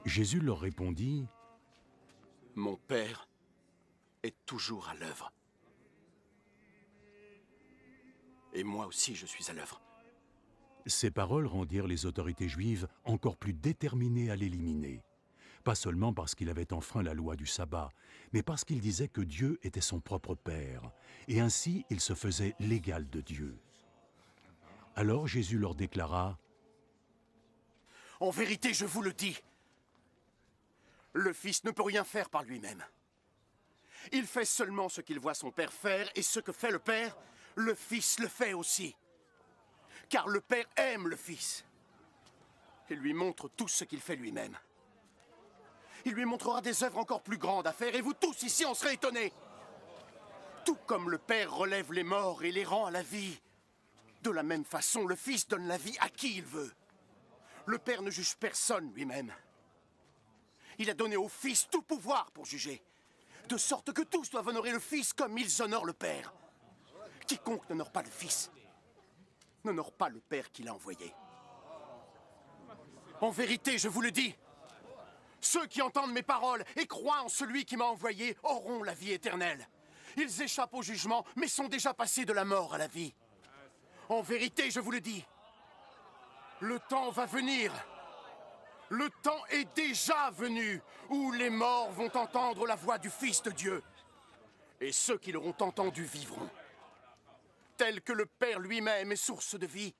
Jésus leur répondit, « Mon Père est toujours à l'œuvre. Et moi aussi je suis à l'œuvre. » Ces paroles rendirent les autorités juives encore plus déterminées à l'éliminer. Pas seulement parce qu'il avait enfreint la loi du sabbat, mais parce qu'il disait que Dieu était son propre Père, et ainsi il se faisait l'égal de Dieu. Alors Jésus leur déclara, « En vérité, je vous le dis, le Fils ne peut rien faire par lui-même. Il fait seulement ce qu'il voit son Père faire, et ce que fait le Père, le Fils le fait aussi. Car le Père aime le Fils et lui montre tout ce qu'il fait lui-même. Il lui montrera des œuvres encore plus grandes à faire, et vous tous ici en serez étonnés. Tout comme le Père relève les morts et les rend à la vie, de la même façon, le Fils donne la vie à qui il veut. Le Père ne juge personne lui-même. Il a donné au Fils tout pouvoir pour juger, de sorte que tous doivent honorer le Fils comme ils honorent le Père. Quiconque n'honore pas le Fils n'honore pas le Père qui l'a envoyé. En vérité, je vous le dis, ceux qui entendent mes paroles et croient en celui qui m'a envoyé auront la vie éternelle. Ils échappent au jugement, mais sont déjà passés de la mort à la vie. En vérité, je vous le dis, le temps va venir. Le temps est déjà venu où les morts vont entendre la voix du Fils de Dieu. Et ceux qui l'auront entendu vivront. Tel que le Père lui-même est source de vie,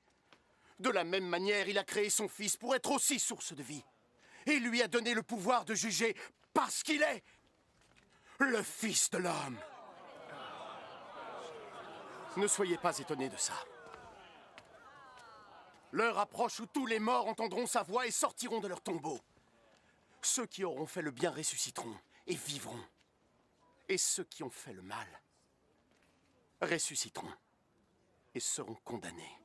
de la même manière, il a créé son Fils pour être aussi source de vie. Et lui a donné le pouvoir de juger parce qu'il est le Fils de l'homme. Ne soyez pas étonnés de ça. L'heure approche où tous les morts entendront sa voix et sortiront de leur tombeau. Ceux qui auront fait le bien ressusciteront et vivront. Et ceux qui ont fait le mal ressusciteront et seront condamnés.